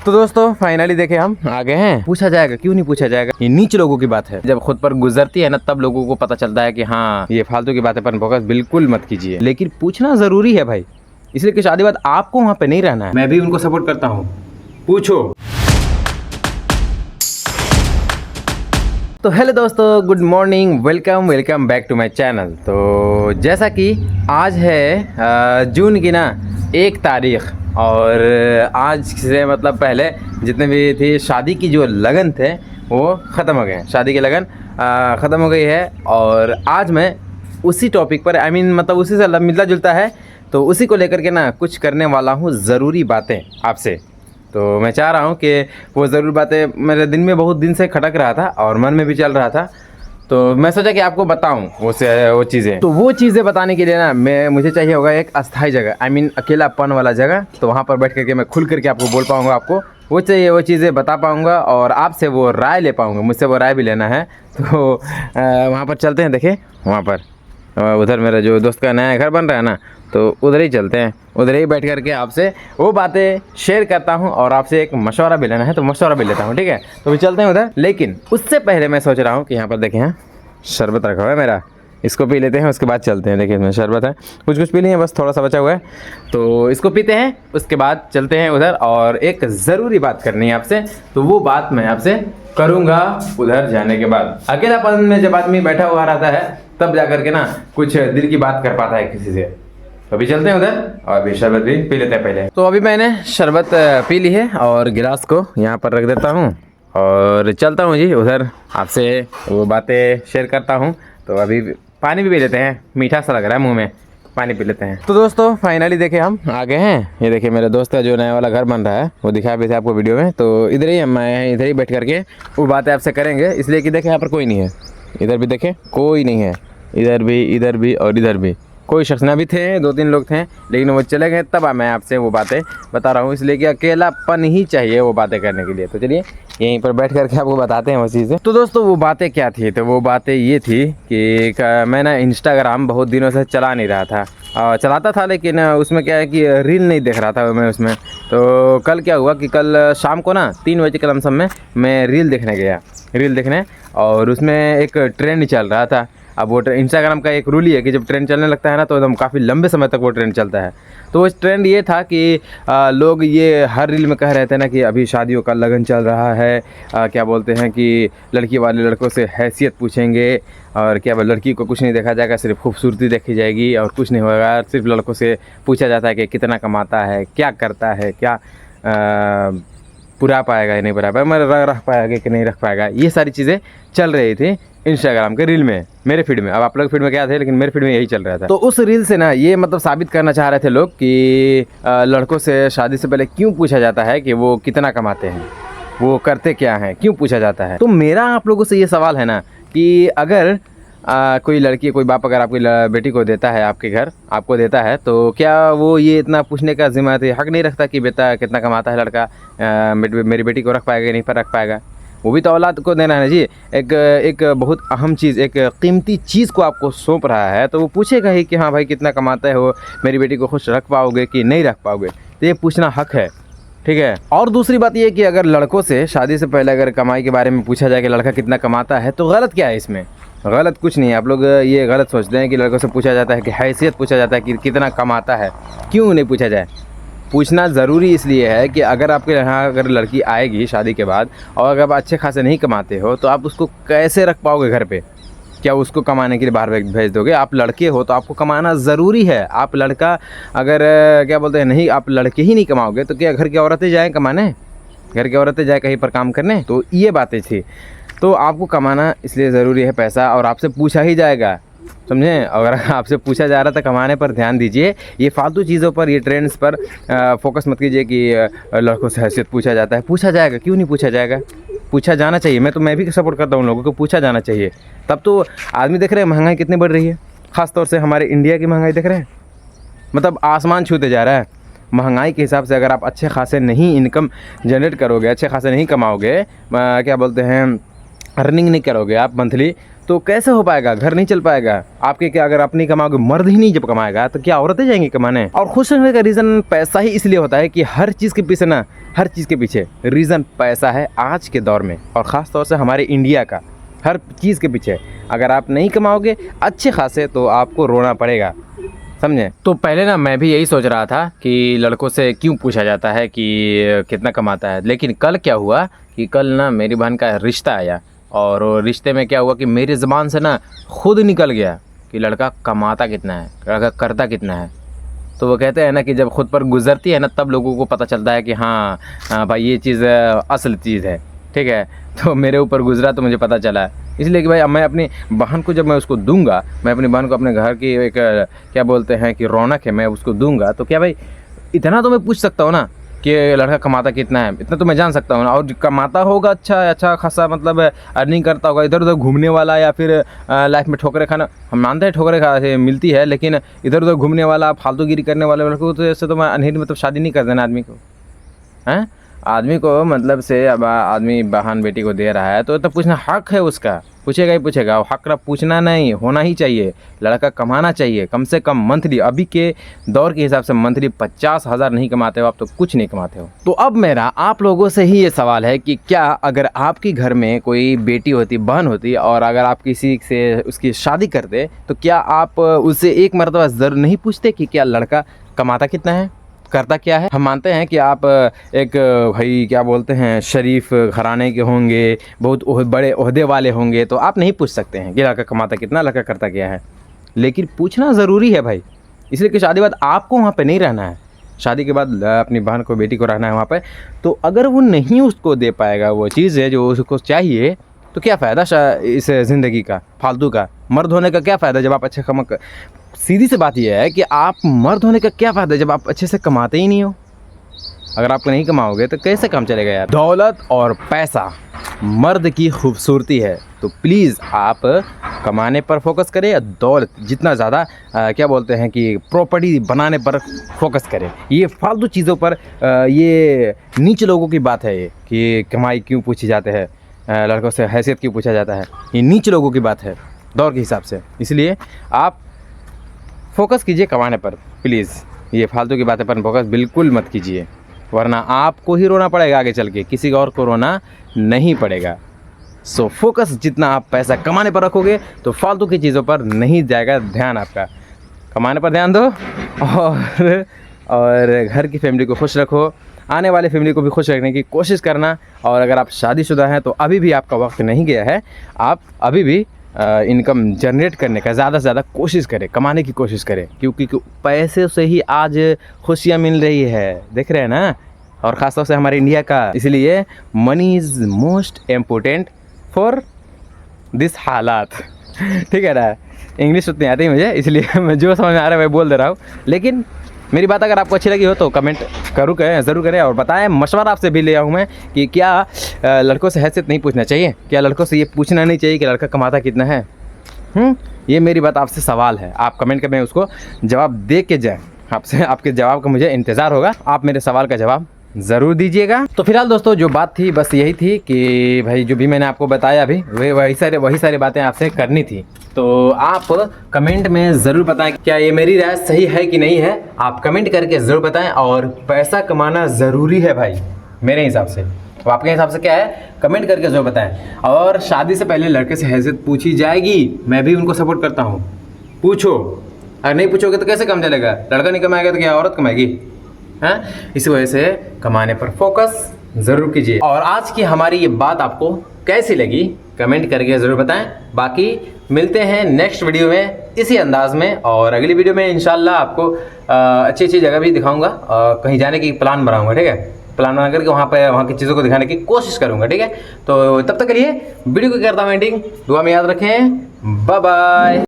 तो दोस्तों फाइनली देखे हम आ गए हैं। पूछा जाएगा क्यों नहीं पूछा जाएगा, ये नीच लोगों की बात है। जब खुद पर गुजरती है ना तब लोगों को पता चलता है कि हाँ ये फालतू की बातें पर फोकस बिल्कुल मत कीजिए, लेकिन पूछना जरूरी है भाई, इसलिए कि शादी बाद आपको वहाँ पे नहीं रहना है। मैं भी उनको सपोर्ट करता हूँ, पूछो। तो हेलो दोस्तों, good morning, welcome back to my channel. तो जैसा कि आज है जून की ना 1 तारीख, और आज से मतलब पहले जितने भी थी शादी की जो लगन थे वो ख़त्म हो गए। शादी की लगन ख़त्म हो गई है, और आज मैं उसी टॉपिक पर मतलब उसी से मिलता जुलता है, तो उसी को लेकर के ना कुछ करने वाला हूँ ज़रूरी बातें आपसे। तो मैं चाह रहा हूँ कि वो ज़रूर बातें मेरे दिन में बहुत दिन से खटक रहा था और मन में भी चल रहा था, तो मैं सोचा कि आपको बताऊं वो चीज़ें। तो वो चीज़ें बताने के लिए ना मुझे चाहिए होगा एक अस्थाई जगह, अकेलापन वाला जगह। तो वहाँ पर बैठ करके मैं खुल करके आपको बोल पाऊँगा, आपको वो चाहिए, वो चीज़ें बता पाऊँगा और आपसे वो राय ले पाऊँगा। मुझसे वो राय भी लेना है। तो वहाँ पर चलते हैं। देखें वहाँ पर उधर मेरा जो दोस्त का नया घर बन रहा है ना, तो उधर ही चलते हैं। उधर ही बैठ करके आपसे वो बातें शेयर करता हूँ और आपसे एक मशवरा भी लेना है, तो मशवरा भी लेता हूँ, ठीक है। तो भी चलते हैं उधर। लेकिन उससे पहले मैं सोच रहा हूँ कि यहाँ पर देखें, यहाँ शरबत रखा हुआ है मेरा, इसको पी लेते हैं, उसके बाद चलते हैं। देखिए इसमें शरबत है, कुछ पी लिए, बस थोड़ा सा बचा हुआ है, तो इसको पीते हैं, उसके बाद चलते हैं उधर। और एक ज़रूरी बात करनी है आपसे, तो वो बात मैं आपसे करूँगा उधर जाने के बाद। अकेलापन में जब आदमी बैठा हुआ रहता है तब जा कर के ना कुछ दिल की बात कर पाता है किसी से। तो अभी चलते हैं उधर और अभी शरबत भी पी लेते हैं पहले। तो अभी मैंने शरबत पी ली है और गिलास को यहाँ पर रख देता हूँ और चलता हूँ जी उधर, आपसे वो बातें शेयर करता हूँ। तो अभी पानी भी पी लेते हैं, मीठा सा लग रहा है मुंह में, पानी पी लेते हैं। तो दोस्तों फाइनली देखे हम आ गए हैं। ये देखिए मेरे दोस्त का जो नया वाला घर बन रहा है, वो दिखाया भी था आपको वीडियो में। तो इधर ही मैं इधर ही बैठ करके वो बातें आपसे करेंगे, इसलिए कि देखें यहाँ पर कोई नहीं है। इधर भी देखें कोई नहीं है, इधर भी और इधर भी कोई शख्स ना भी थे, 2-3 लोग थे, लेकिन वो चले गए। तब मैं आपसे वो बातें बता रहा हूँ, इसलिए कि अकेलापन ही चाहिए वो बातें करने के लिए। तो चलिए यहीं पर बैठ करके आपको बताते हैं वो चीज़ें। तो दोस्तों वो बातें क्या थी, तो वो बातें ये थी कि मैं ना इंस्टाग्राम बहुत दिनों से चला नहीं रहा था, चलाता था, लेकिन उसमें क्या है कि रील नहीं देख रहा था मैं उसमें। तो कल क्या हुआ कि कल शाम को ना 3 बजे के लमसम में मैं रील देखने, और उसमें एक ट्रेंड चल रहा था। अब वो इंस्टाग्राम का एक रूल ही है कि जब ट्रेंड चलने लगता है ना तो एकदम काफ़ी लंबे समय तक वो ट्रेंड चलता है। तो वो ट्रेंड ये था कि लोग ये हर रील में कह रहे थे ना कि अभी शादियों का लगन चल रहा है, क्या बोलते हैं कि लड़की वाले लड़कों से हैसियत पूछेंगे, और क्या लड़की को कुछ नहीं देखा जाएगा, सिर्फ खूबसूरती देखी जाएगी और कुछ नहीं होगा। सिर्फ लड़कों से पूछा जाता है कि कितना कमाता है, क्या करता है, क्या पूरा पाएगा या नहीं पूरा पाएगा, मतलब रख पाएगा कि नहीं रख पाएगा। ये सारी चीज़ें चल रही थी इंस्टाग्राम के रील में, मेरे फीड में। अब आप लोग फीड में क्या थे, लेकिन मेरे फीड में यही चल रहा था। तो उस रील से ना ये मतलब साबित करना चाह रहे थे लोग कि लड़कों से शादी से पहले क्यों पूछा जाता है कि वो कितना कमाते हैं, वो करते क्या हैं, क्यों पूछा जाता है। तो मेरा आप लोगों से ये सवाल है ना कि अगर कोई लड़की, कोई बाप अगर आपकी बेटी को देता है, आपके घर आपको देता है, तो क्या वो ये इतना पूछने का जिम्मेदारी हक नहीं रखता कि बेटा कितना कमाता है लड़का, मेरी बेटी को रख पाएगा या नहीं पर रख पाएगा। वो भी तो औलाद को देना है ना जी। एक बहुत अहम चीज़, एक कीमती चीज़ को आपको सौंप रहा है, तो वो पूछेगा ही कि हाँ भाई कितना कमाता है, वो मेरी बेटी को खुश रख पाओगे कि नहीं रख पाओगे। तो ये पूछना हक है, ठीक है। और दूसरी बात ये कि अगर लड़कों से शादी से पहले अगर कमाई के बारे में पूछा जाए कि लड़का कितना कमाता है, तो गलत क्या है इसमें? गलत कुछ नहीं है। आप लोग ये गलत सोचते हैं कि लड़कों से पूछा जाता है कि हैसियत पूछा जाता है कि कितना कमाता है। क्यों नहीं पूछा जाए? पूछना ज़रूरी इसलिए है कि अगर आपके यहाँ अगर लड़की आएगी शादी के बाद और अगर आप अच्छे खासे नहीं कमाते हो, तो आप उसको कैसे रख पाओगे घर पे? क्या उसको कमाने के लिए बाहर भेज दोगे? आप लड़के हो तो आपको कमाना ज़रूरी है। आप लड़का अगर क्या बोलते हैं, नहीं, आप लड़के ही नहीं कमाओगे तो क्या घर की औरतें जाएँ कमाने? घर की औरतें जाए कहीं पर काम करने? तो ये बातें थी। तो आपको कमाना इसलिए ज़रूरी है पैसा, और आपसे पूछा ही जाएगा, समझें। अगर आपसे पूछा जा रहा था कमाने पर ध्यान दीजिए, ये फालतू चीज़ों पर, ये ट्रेंड्स पर फोकस मत कीजिए कि लड़कों से हैसियत पूछा जाता है। पूछा जाएगा, क्यों नहीं पूछा जाएगा? पूछा जाना चाहिए। मैं भी सपोर्ट करता हूँ लोगों को, पूछा जाना चाहिए। तब तो आदमी देख रहे हैं महंगाई कितनी बढ़ रही है, ख़ास तौर से हमारे इंडिया की महंगाई देख रहे हैं, मतलब आसमान छूते जा रहा है। महंगाई के हिसाब से अगर आप अच्छे खासे नहीं इनकम जनरेट करोगे, अच्छे खासे नहीं कमाओगे, क्या बोलते हैं, अर्निंग नहीं करोगे आप मंथली, तो कैसे हो पाएगा, घर नहीं चल पाएगा आपके। क्या अगर आप नहीं कमाओगे, मर्द ही नहीं जब कमाएगा तो क्या औरतें जाएंगी कमाने। और खुश रहने का रीज़न पैसा ही इसलिए होता है कि हर चीज़ के पीछे ना, हर चीज़ के पीछे रीज़न पैसा है आज के दौर में, और ख़ास तौर से हमारे इंडिया का हर चीज़ के पीछे अगर आप नहीं कमाओगे अच्छे खासे तो आपको रोना पड़ेगा, समझे। तो पहले ना मैं भी यही सोच रहा था कि लड़कों से क्यों पूछा जाता है कि कितना कमाता है, लेकिन कल क्या हुआ कि कल ना मेरी बहन का रिश्ता आया, और रिश्ते में क्या हुआ कि मेरी ज़बान से ना खुद निकल गया कि लड़का कमाता कितना है, लड़का करता कितना है। तो वो कहते हैं ना कि जब खुद पर गुजरती है ना तब लोगों को पता चलता है कि हाँ भाई ये चीज़ असल चीज़ है, ठीक है। तो मेरे ऊपर गुजरा तो मुझे पता चला, इसलिए कि भाई अब मैं अपनी बहन को, जब मैं उसको दूंगा, मैं अपनी बहन को अपने घर की एक क्या बोलते हैं कि रौनक है, मैं उसको दूंगा तो क्या भाई इतना तो मैं पूछ सकता हूँ ना कि लड़का कमाता कितना है, इतना तो मैं जान सकता हूँ ना। और कमाता होगा अच्छा खासा, मतलब अर्निंग करता होगा, इधर उधर घूमने वाला या फिर लाइफ में ठोकरे खाना, हम मानते हैं ठोकरे खा मिलती है, लेकिन इधर उधर घूमने वाला, फालतूगिरी करने वाले लड़कों तो ऐसे तो मैं अनहित मतलब शादी नहीं कर देना आदमी को, हैं। आदमी को मतलब से अब आदमी बहन बेटी को दे रहा है तो पूछना हक है उसका, पूछेगा ही पूछेगा। हक रहा पूछना नहीं, होना ही चाहिए। लड़का कमाना चाहिए कम से कम मंथली, अभी के दौर के हिसाब से मंथली 50,000 नहीं कमाते हो आप तो कुछ नहीं कमाते हो। तो अब मेरा आप लोगों से ही ये सवाल है कि क्या अगर आपके घर में कोई बेटी होती, बहन होती, और अगर आप किसी से उसकी शादी करते तो क्या आप उससे एक मरतबा ज़रूर नहीं पूछते कि क्या लड़का कमाता कितना है, करता क्या है। हम मानते हैं कि आप एक भाई क्या बोलते हैं शरीफ घराने के होंगे, बहुत बड़े ओहदे वाले होंगे, तो आप नहीं पूछ सकते हैं कि लड़का कमाता कितना, लड़का करता क्या है। लेकिन पूछना ज़रूरी है भाई, इसलिए कि शादी के बाद आपको वहाँ पे नहीं रहना है, शादी के बाद अपनी बहन को, बेटी को रहना है वहाँ पे। तो अगर वो नहीं उसको दे पाएगा वो चीज़ है जो उसको चाहिए, तो क्या फ़ायदा इस ज़िंदगी का, फालतू का। मर्द होने का क्या फ़ायदा जब आप अच्छे सीधी सी बात यह है कि आप मर्द होने का क्या फ़ायदा जब आप अच्छे से कमाते ही नहीं हो। अगर आप नहीं कमाओगे तो कैसे काम चलेगा यार। दौलत और पैसा मर्द की खूबसूरती है, तो प्लीज़ आप कमाने पर फोकस करें, दौलत जितना ज़्यादा क्या बोलते हैं कि प्रॉपर्टी बनाने पर फोकस करें। ये फालतू चीज़ों पर ये नीच लोगों की बात है, ये कि कमाई क्यों पूछी जाते हैं, लड़कों से हैसियत क्यों पूछा जाता है, ये नीच लोगों की बात है दौर के हिसाब से। इसलिए आप फोकस कीजिए कमाने पर प्लीज़, ये फालतू की बातें पर फोकस बिल्कुल मत कीजिए, वरना आपको ही रोना पड़ेगा आगे चल के, किसी और को रोना नहीं पड़ेगा। सो फोकस जितना आप पैसा कमाने पर रखोगे तो फालतू की चीज़ों पर नहीं जाएगा ध्यान आपका। कमाने पर ध्यान दो और घर की फैमिली को खुश रखो, आने वाले फैमिली को भी खुश रखने की कोशिश करना। और अगर आप शादीशुदा हैं तो अभी भी आपका वक्त नहीं गया है, आप अभी भी इनकम जनरेट करने का ज़्यादा से ज़्यादा कोशिश करें, कमाने की कोशिश करें, क्योंकि पैसे से ही आज खुशियाँ मिल रही है, देख रहे हैं ना। और ख़ास तौर से हमारे इंडिया का, इसलिए money is most important for this हालात, ठीक है ना। इंग्लिश उतनी आती है मुझे, इसलिए मैं जो समझ में आ रहा है मैं बोल दे रहा हूँ। लेकिन मेरी बात अगर आपको अच्छी लगी हो तो कमेंट ज़रूर करें और बताएं। मशवरा आपसे भी लिया हूँ मैं कि क्या लड़कों से हैसियत नहीं पूछना चाहिए, क्या लड़कों से ये पूछना नहीं चाहिए कि लड़का कमाता कितना है। ये मेरी बात आपसे सवाल है, आप कमेंट करें, उसको जवाब दे के जाएँ। आपसे आपके जवाब का मुझे इंतज़ार होगा, आप मेरे सवाल का जवाब ज़रूर दीजिएगा। तो फिलहाल दोस्तों जो बात थी बस यही थी कि भाई जो भी मैंने आपको बताया अभी वही सारी बातें आपसे करनी थी। तो आप कमेंट में ज़रूर बताएं क्या ये मेरी राय सही है कि नहीं है, आप कमेंट करके ज़रूर बताएं। और पैसा कमाना ज़रूरी है भाई मेरे हिसाब से, तो आपके हिसाब से क्या है कमेंट करके ज़रूर बताएं। और शादी से पहले लड़के से हैसियत पूछी जाएगी, मैं भी उनको सपोर्ट करता हूँ, पूछो। अगर नहीं पूछोगे तो कैसे काम चलेगा, लड़का नहीं कमाएगा तो क्या औरत कमाएगी, हैं। इसी वजह से कमाने पर फोकस ज़रूर कीजिए। और आज की हमारी ये बात आपको कैसी लगी कमेंट करके ज़रूर बताएं। बाकी मिलते हैं नेक्स्ट वीडियो में इसी अंदाज में, और अगली वीडियो में इंशाल्लाह आपको अच्छी अच्छी जगह भी दिखाऊंगा, कहीं जाने की प्लान बनाऊंगा, ठीक है। प्लान बना करके वहाँ की चीज़ों को दिखाने की कोशिश करूँगा, ठीक है। तो तब तक के लिए वीडियो को करता हूँ एंडिंग, दुआ में याद रखें, बाय बाय।